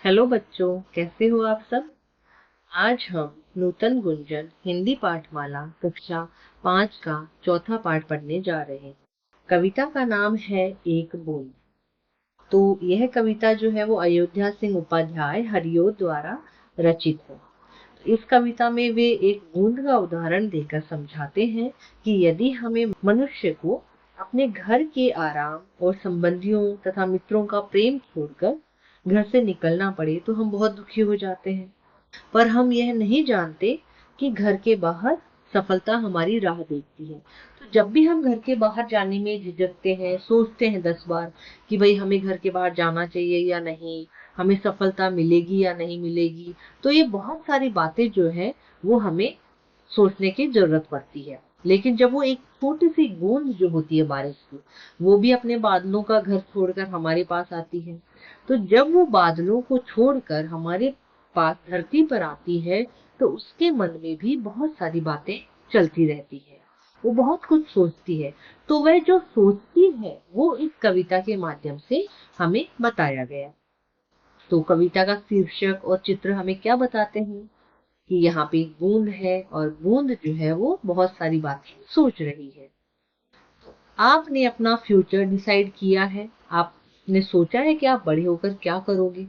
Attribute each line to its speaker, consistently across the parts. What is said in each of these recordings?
Speaker 1: Hello बच्चों, कैसे हो आप सब। आज हम नूतन गुंजन हिंदी पाठमाला कक्षा 5 का चौथा पाठ पढ़ने जा रहे हैं। कविता का नाम है एक बूंद। तो यह कविता जो है वो अयोध्या सिंह उपाध्याय हरिओद द्वारा रचित है। इस कविता में वे एक बूंद का उदाहरण देकर समझाते हैं कि यदि हमें मनुष्य को अपने घर के आराम और संबंधियों तथा मित्रों का प्रेम छोड़कर घर से निकलना पड़े तो हम बहुत दुखी हो जाते हैं। पर हम यह नहीं जानते कि घर के बाहर सफलता हमारी राह देखती है। तो जब भी हम घर के बाहर जाने में झिझकते हैं, सोचते हैं 10 बार कि भाई हमें घर के बाहर जाना चाहिए या नहीं, हमें सफलता मिलेगी या नहीं मिलेगी, तो ये बहुत सारी बातें जो है वो हमें सोचने की जरूरत पड़ती है। लेकिन जब वो एक छोटी सी बूंद जो होती है बारिश की, वो भी अपने बादलों का घर छोड़कर हमारे पास आती है, तो जब वो बादलों को छोड़कर हमारे पास धरती पर आती है तो उसके मन में भी बहुत सारी बातें चलती रहती है। वो बहुत कुछ सोचती है। तो वह जो सोचती है वो इस कविता के माध्यम से हमें बताया गया। तो कविता का शीर्षक और चित्र हमें क्या बताते हैं कि यहाँ पे एक बूंद है और बूंद जो है वो बहुत सारी बातें सोच रही है। आपने अपना फ्यूचर डिसाइड किया है, आपने सोचा है कि आप बड़े होकर क्या करोगे।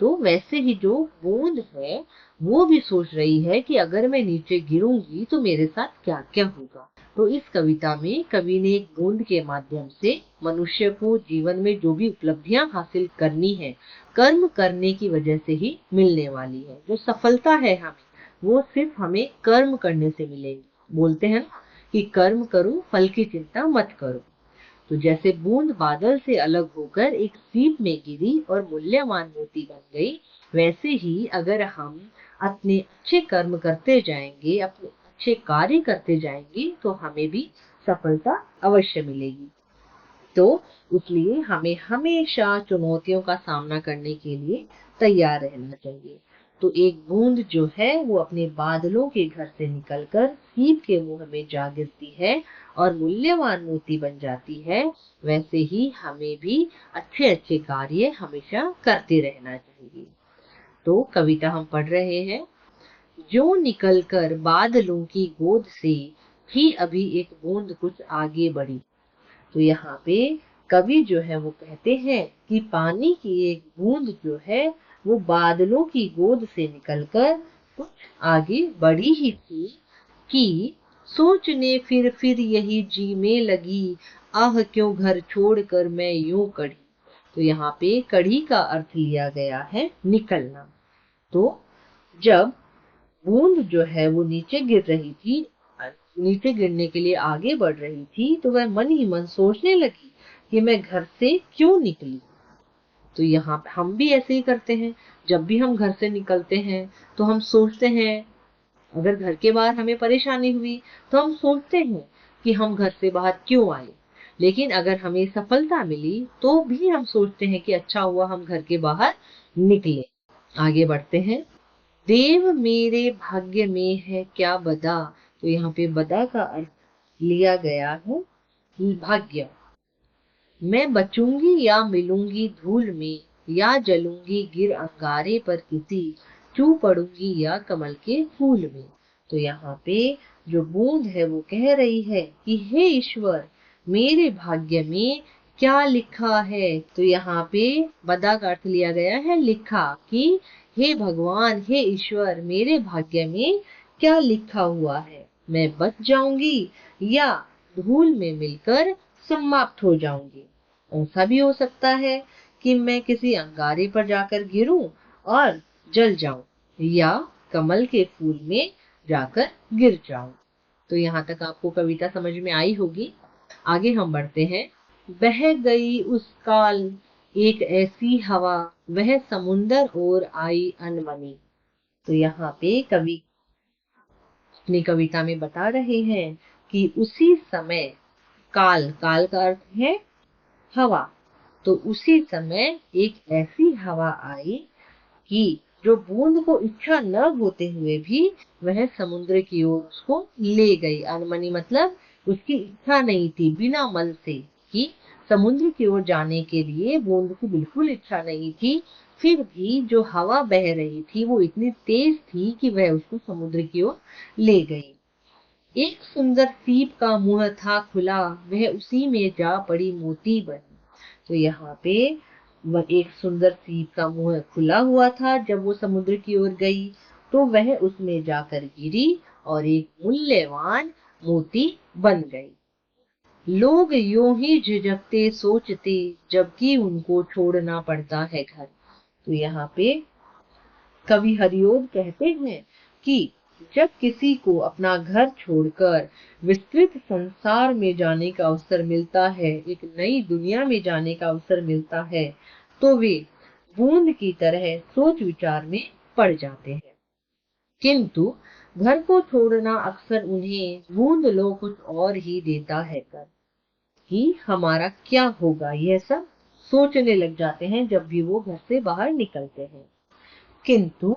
Speaker 1: तो वैसे ही जो बूंद है वो भी सोच रही है कि अगर मैं नीचे गिरूंगी तो मेरे साथ क्या क्या होगा। तो इस कविता में कवि ने एक बूंद के माध्यम से मनुष्य को जीवन में जो भी उपलब्धियां हासिल करनी है, कर्म करने की वजह से ही मिलने वाली है। जो सफलता है हमें, वो सिर्फ हमें कर्म करने से मिलेगी। बोलते हैं ना कि कर्म करो, फल की चिंता मत करो। तो जैसे बूंद बादल से अलग होकर एक सीप में गिरी और मूल्यवान मोती बन गई, वैसे ही अगर हम अपने अच्छे कर्म करते जाएंगे, अपने अच्छे कार्य करते जाएंगे, तो हमें भी सफलता अवश्य मिलेगी। तो इसलिए हमें हमेशा चुनौतियों का सामना करने के लिए तैयार रहना चाहिए। तो एक बूंद जो है वो अपने बादलों के घर से निकलकर सीप के मुंह में जा गिरती है और मूल्यवान मोती बन जाती है। वैसे ही हमें भी अच्छे अच्छे कार्य हमेशा करते रहना चाहिए। तो कविता हम पढ़ रहे हैं। जो निकलकर बादलों की गोद से ही अभी एक बूंद कुछ आगे बढ़ी। तो यहाँ पे कवि जो है वो कहते हैं कि पानी की एक बूंद जो है वो बादलों की गोद से निकलकर कुछ आगे बढ़ी ही थी कि सोचने फिर यही जी में लगी, आह क्यों घर छोड़कर मैं यूं कढ़ी। तो यहाँ पे कढ़ी का अर्थ लिया गया है निकलना। तो जब बूंद जो है वो नीचे गिर रही थी, नीचे गिरने के लिए आगे बढ़ रही थी, तो वह मन ही मन सोचने लगी कि मैं घर से क्यों निकली। तो यहाँ पे हम भी ऐसे ही करते हैं। जब भी हम घर से निकलते हैं तो हम सोचते हैं, अगर घर के बाहर हमें परेशानी हुई तो हम सोचते हैं कि हम घर से बाहर क्यों आए। लेकिन अगर हमें सफलता मिली तो भी हम सोचते हैं कि अच्छा हुआ हम घर के बाहर निकले। आगे बढ़ते हैं। देव मेरे भाग्य में है क्या बदा। तो यहाँ पे बदा का अर्थ लिया गया है भाग्य। मैं बचूंगी या मिलूंगी धूल में, या जलूंगी गिर अंगारे पर किसी, चू पड़ूंगी या कमल के फूल में। तो यहाँ पे जो बूंद है वो कह रही है कि हे ईश्वर, मेरे भाग्य में क्या लिखा है। तो यहाँ पे बदा का अर्थ लिया गया है लिखा, कि हे भगवान, हे ईश्वर, मेरे भाग्य में क्या लिखा हुआ है। मैं बच जाऊंगी या धूल में मिलकर समाप्त हो जाऊंगी। ऐसा भी हो सकता है कि मैं किसी अंगारे पर जाकर गिरूं और जल जाऊं, या कमल के फूल में जाकर गिर जाऊं। तो यहाँ तक आपको कविता समझ में आई होगी। आगे हम बढ़ते हैं। बह गई उस काल एक ऐसी हवा, वह समुंदर और आई अनमनी। तो यहाँ पे कवि अपनी कविता में बता रहे हैं कि उसी समय, काल, काल का अर्थ है हवा, तो उसी समय एक ऐसी हवा आई कि जो बूंद को इच्छा न होते हुए भी वह समुद्र की ओर उसको ले गई। अनमनी मतलब उसकी इच्छा नहीं थी, बिना मन से, कि समुद्र की ओर जाने के लिए बूंद की बिल्कुल इच्छा नहीं थी, फिर भी जो हवा बह रही थी वो इतनी तेज थी कि वह उसको समुद्र की ओर ले गई। एक सुंदर सीप का मुंह था खुला, वह उसी में जा पड़ी मोती बनी। तो यहाँ पे वह एक सुंदर सीप का मुंह खुला हुआ था। जब वो समुद्र की ओर गई तो वह उसमें जाकर गिरी और एक मूल्यवान मोती बन गई। लोग यूं ही झिझकते सोचते, जबकि उनको छोड़ना पड़ता है घर। तो यहाँ पे कवि हरिओम कहते हैं कि जब किसी को अपना घर छोड़कर विस्तृत संसार में जाने का अवसर मिलता है, एक नई दुनिया में जाने का अवसर मिलता है, तो वे बूंद की तरह सोच विचार में पड़ जाते हैं। किंतु घर को छोड़ना अक्सर उन्हें बूंद लो कुछ और ही देता है कर कि हमारा क्या होगा, यह सब सोचने लग जाते हैं जब भी वो घर से बाहर निकलते हैं। किंतु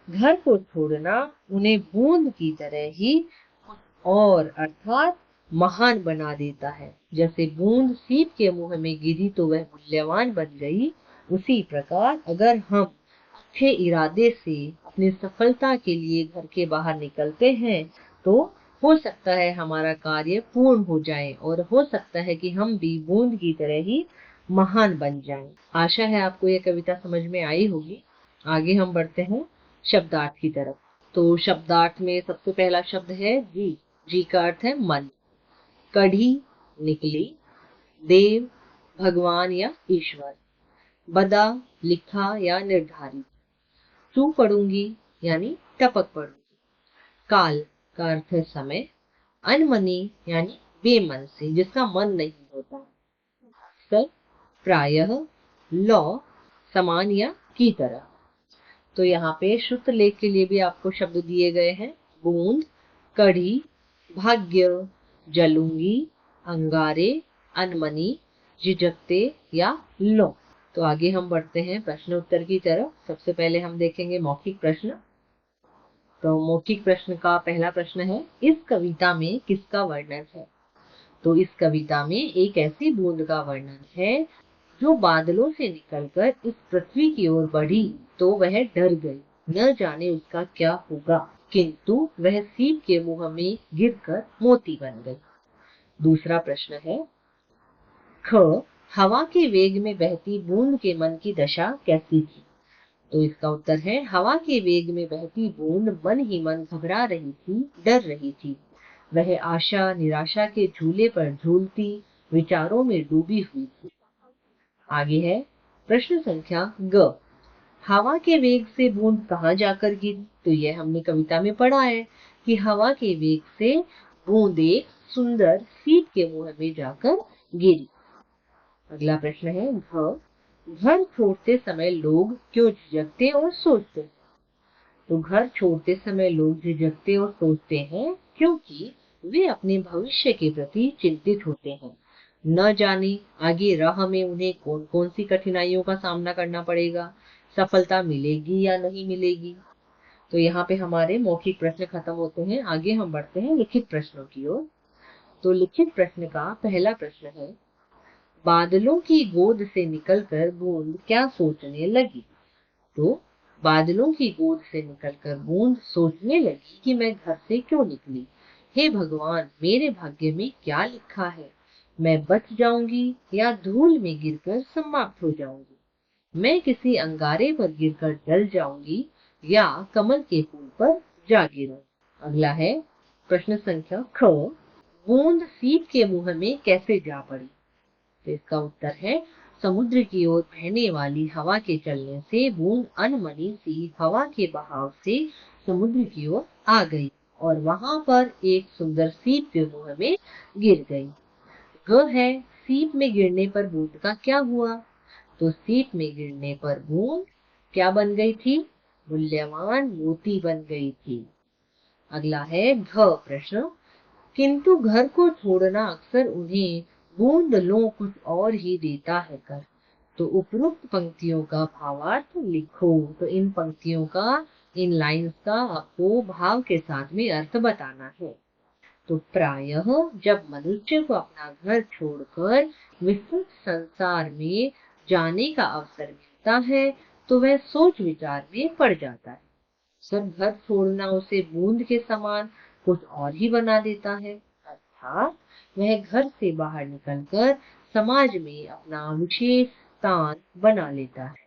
Speaker 1: घर को छोड़ना उन्हें बूंद की तरह ही और अर्थात महान बना देता है। जैसे बूंद सीप के मुंह में गिरी तो वह मूल्यवान बन गई, उसी प्रकार अगर हम अच्छे इरादे से अपनी सफलता के लिए घर के बाहर निकलते हैं तो हो सकता है हमारा कार्य पूर्ण हो जाए और हो सकता है कि हम भी बूंद की तरह ही महान बन जाएं। आशा है आपको यह कविता समझ में आई होगी। आगे हम बढ़ते हैं शब्दार्थ की तरफ। तो शब्दार्थ में सबसे पहला शब्द है जी। जी का अर्थ है मन। कढ़ी निकली, देव भगवान या ईश्वर, बदा लिखा या निर्धारित, चू पढ़ूंगी यानी टपक पढ़ूंगी, काल का अर्थ है समय, अनमनी यानी बेमन से जिसका मन नहीं होता, सर प्रायः, लौ समान या की तरह। तो यहाँ पे श्रुत लेख के लिए भी आपको शब्द दिए गए हैं। बूंद, कढ़ी, भाग्य, जलूंगी, अंगारे, अनमनी, झिझकते या लो। तो आगे हम बढ़ते हैं प्रश्न उत्तर की तरफ। सबसे पहले हम देखेंगे मौखिक प्रश्न। तो मौखिक प्रश्न का पहला प्रश्न है, इस कविता में किसका वर्णन है? तो इस कविता में एक ऐसी बूंद का वर्णन है जो बादलों से निकलकर इस पृथ्वी की ओर बढ़ी तो वह डर गई, न जाने उसका क्या होगा, किंतु वह सीप के मुंह में गिरकर मोती बन गई। दूसरा प्रश्न है, ख हवा के वेग में बहती बूंद के मन की दशा कैसी थी? तो इसका उत्तर है, हवा के वेग में बहती बूंद मन ही मन घबरा रही थी, डर रही थी। वह आशा निराशा के झूले पर झूलती विचारों में डूबी हुई थी। आगे है प्रश्न संख्या ग। हवा के वेग से बूंद कहाँ जाकर गिरी? तो यह हमने कविता में पढ़ा है कि हवा के वेग से बूंद एक सुंदर सीप के मुंह में जाकर गिरी। अगला प्रश्न है घ। घर छोड़ते समय लोग क्यों झिझकते और सोचते? तो घर छोड़ते समय लोग झिझकते और सोचते हैं क्योंकि वे अपने भविष्य के प्रति चिंतित होते हैं। न जाने आगे राह में उन्हें कौन कौन सी कठिनाइयों का सामना करना पड़ेगा, सफलता मिलेगी या नहीं मिलेगी। तो यहाँ पे हमारे मौखिक प्रश्न खत्म होते हैं। आगे हम बढ़ते हैं लिखित प्रश्नों की ओर। तो लिखित प्रश्न का पहला प्रश्न है, बादलों की गोद से निकलकर बूंद क्या सोचने लगी? तो बादलों की गोद से निकलकर बूंद सोचने लगी कि मैं घर से क्यों निकली। हे भगवान, मेरे भाग्य में क्या लिखा है? मैं बच जाऊंगी या धूल में गिरकर समाप्त हो जाऊंगी? मैं किसी अंगारे पर गिरकर जल जाऊंगी या कमल के फूल पर जा गिरूं? अगला है प्रश्न संख्या ख। बूंद सीप के मुंह में कैसे जा पड़ी? तो इसका उत्तर है, समुद्र की ओर बहने वाली हवा के चलने से बूंद अनमनी सी हवा के बहाव से समुद्र की ओर आ गई और वहां पर एक सुंदर सीप के मुंह में गिर गई। ग है, सीप में गिरने पर बूंद का क्या हुआ? तो सीप में गिरने पर बूंद क्या बन गई थी? मूल्यवान मोती बन गई थी। अगला है घ प्रश्न, किंतु घर को छोड़ना अक्सर उन्हें बूंद लो कुछ और ही देता है कर। तो उपरोक्त पंक्तियों का भावार्थ लिखो। तो इन पंक्तियों का, इन लाइंस का आपको भाव के साथ में अर्थ बताना है। तो प्रायः जब मनुष्य को अपना घर छोड़कर विस्तृत संसार में जाने का अवसर मिलता है तो वह सोच विचार में पड़ जाता है। सब घर छोड़ना उसे बूंद के समान कुछ और ही बना देता है, अर्थात वह घर से बाहर निकलकर समाज में अपना विशेष स्थान बना लेता है।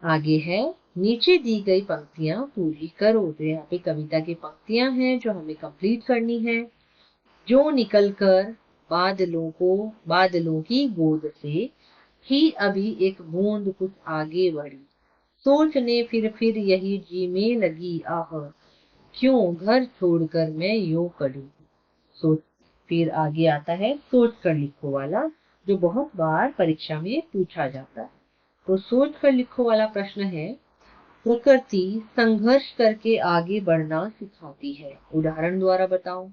Speaker 1: आगे है, नीचे दी गई पंक्तियां पूरी करो। तो यहाँ पे कविता की पंक्तियां हैं जो हमें कंप्लीट करनी है। जो निकलकर बादलों की गोद से ही अभी एक बूंद कुछ आगे बढ़ी, सोचने फिर यही जी में लगी आह, क्यों घर छोड़कर मैं यूं करूं। सोच, फिर आगे आता है सोच कर लिखो वाला, जो बहुत बार परीक्षा में पूछा जाता है। तो सोच कर लिखो वाला प्रश्न है, प्रकृति संघर्ष करके आगे बढ़ना सिखाती है, उदाहरण द्वारा बताओ।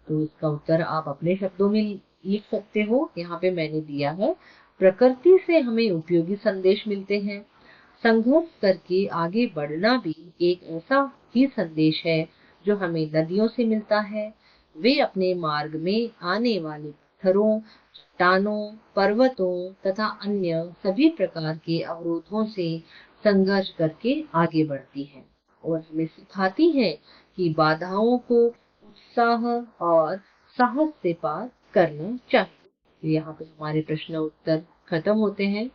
Speaker 1: तो इसका उत्तर आप अपने शब्दों में लिख सकते हो। यहाँ पे मैंने दिया है, प्रकृति से हमें उपयोगी संदेश मिलते हैं। संघर्ष करके आगे बढ़ना भी एक ऐसा ही संदेश है जो हमें नदियों से मिलता है। वे अपने मार्ग में आने वाले पत्थरों, चट्टानों, पर्वतों तथा अन्य सभी प्रकार के अवरोधों से संघर्ष करके आगे बढ़ती है और हमें सिखाती है कि बाधाओं को उत्साह और साहस से पार करना चाहिए। यहाँ पे हमारे प्रश्न उत्तर खत्म होते हैं।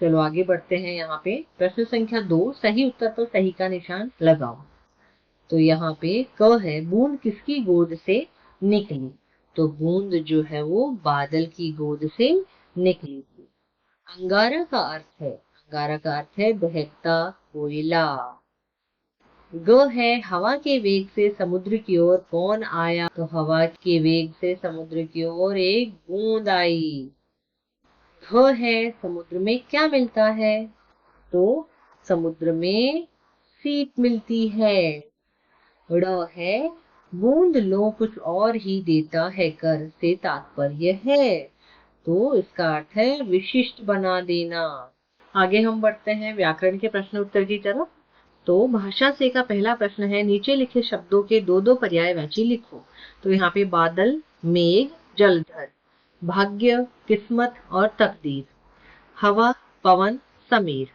Speaker 1: चलो आगे बढ़ते हैं। यहाँ पे प्रश्न संख्या 2, सही उत्तर पर सही का निशान लगाओ। तो यहाँ पे क है, बूंद किसकी गोद से निकली। तो बूंद जो है वो बादल की गोद से निकली थी। अंगारा का अर्थ है बहकता कोयला। ग है, हवा के वेग से समुद्र की ओर कौन आया। तो हवा के वेग से समुद्र की ओर एक बूंद आई। घ है, समुद्र में क्या मिलता है। तो समुद्र में सीप मिलती है। ड़ है, बूंद लो कुछ और ही देता है कर से तात्पर्य है। तो इसका अर्थ है विशिष्ट बना देना। आगे हम बढ़ते हैं व्याकरण के प्रश्न उत्तर की तरफ। तो भाषा से का पहला प्रश्न है, नीचे लिखे शब्दों के दो दो पर्यायवाची लिखो। तो यहाँ पे बादल, मेघ, जलधर, भाग्य, किस्मत और तकदीर, हवा, पवन, समीर,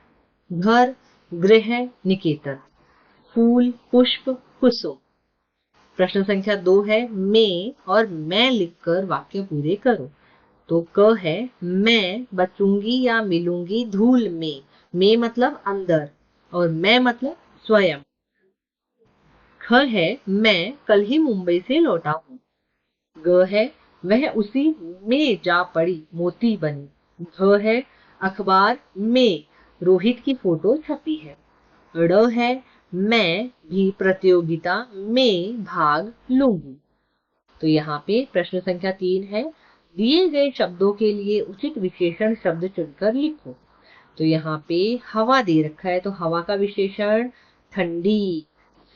Speaker 1: घर, गृह, निकेतन, फूल, पुष्प, कुसुम। प्रश्न संख्या 2 है, मैं और मैं लिखकर वाक्य पूरे करो। तो क है, मैं बचूंगी या मिलूंगी धूल में। मैं मतलब अंदर और मैं मतलब स्वयं। ख है, मैं कल ही मुंबई से लौटा हूँ। ग है, वह उसी में जा पड़ी मोती बनी। घ है, अखबार में रोहित की फोटो छपी है। ड़ है, मैं भी प्रतियोगिता में भाग लूंगी। तो यहाँ पे प्रश्न संख्या 3 है, दिए गए शब्दों के लिए उचित विशेषण शब्द चुनकर लिखो। तो यहाँ पे हवा दे रखा है, तो हवा का विशेषण ठंडी,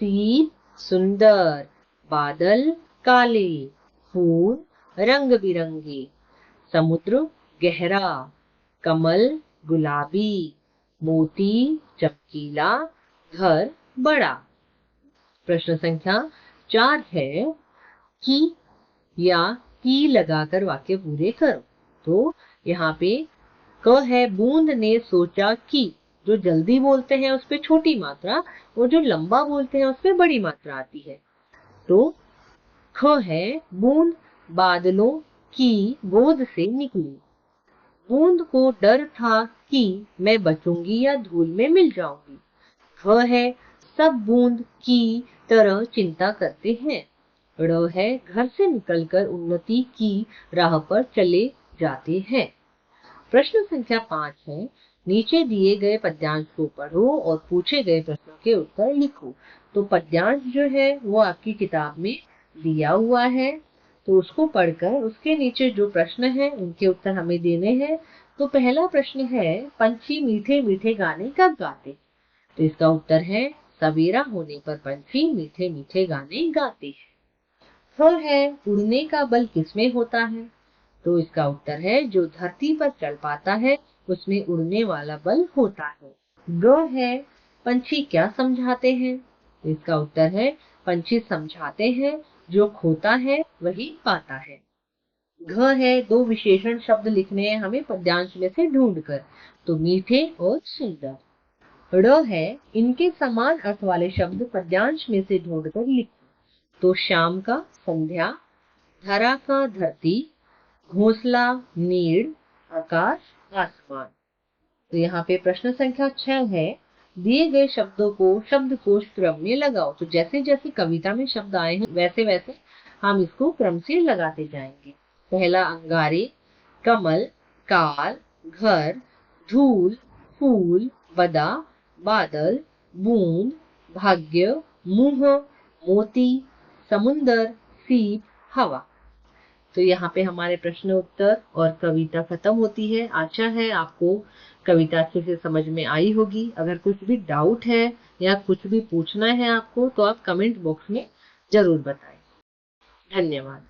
Speaker 1: सीप सुंदर, बादल काले, फूल रंग बिरंगे, समुद्र गहरा, कमल गुलाबी, मोती चमकीला, घर बड़ा। प्रश्न संख्या 4 है, कि या की लगाकर वाक्य पूरे करो। तो यहाँ पे क है, बूंद ने सोचा कि। जो जल्दी बोलते हैं उस पे छोटी मात्रा और जो लंबा बोलते हैं उस पे बड़ी मात्रा आती है। तो ख है, बूंद बादलों की गोद से निकली। बूंद को डर था कि मैं बचूंगी या धूल में मिल जाऊंगी। ख है, सब बूंद की तरह चिंता करते हैं। ड़ है, घर से निकलकर उन्नति की राह पर चले जाते हैं। प्रश्न संख्या 5 है, नीचे दिए गए पद्यांश को पढ़ो और पूछे गए प्रश्नों के उत्तर लिखो। तो पद्यांश जो है वो आपकी किताब में दिया हुआ है, तो उसको पढ़कर उसके नीचे जो प्रश्न है उनके उत्तर हमें देने हैं। तो पहला प्रश्न है, पंछी मीठे मीठे गाने कब गाते। तो इसका उत्तर है, सवेरा होने पर पंछी मीठे मीठे गाने गाते हैं। है, उड़ने का बल किसमें होता है। तो इसका उत्तर है, जो धरती पर चल पाता है उसमें उड़ने वाला बल होता है। ग है, पंछी क्या समझाते हैं। इसका उत्तर है, पंछी समझाते हैं जो खोता है वही पाता है। घ है, दो विशेषण शब्द लिखने हैं हमें पद्यांश में से ढूंढकर। तो मीठे और सुंदर। ड़ है, इनके समान अर्थ वाले शब्द पद्यांश में से ढूंढकर लिखो। तो शाम का संध्या, धरा का धरती, घोंसला नीड़, आकाश आसमान। तो यहाँ पे प्रश्न संख्या 6 है, दिए गए शब्दों को शब्दकोश क्रम में लगाओ। तो जैसे जैसे कविता में शब्द आए हैं वैसे वैसे हम इसको क्रम से लगाते जाएंगे। पहला अंगारे, कमल, काल, घर, धूल, फूल, बदा, बादल, बूंद, भाग्य, मुंह, मोती, समुंदर, सीप, हवा। तो यहाँ पे हमारे प्रश्न उत्तर और कविता खत्म होती है। आशा है आपको कविता अच्छे से समझ में आई होगी। अगर कुछ भी डाउट है या कुछ भी पूछना है आपको तो आप कमेंट बॉक्स में जरूर बताएं। धन्यवाद।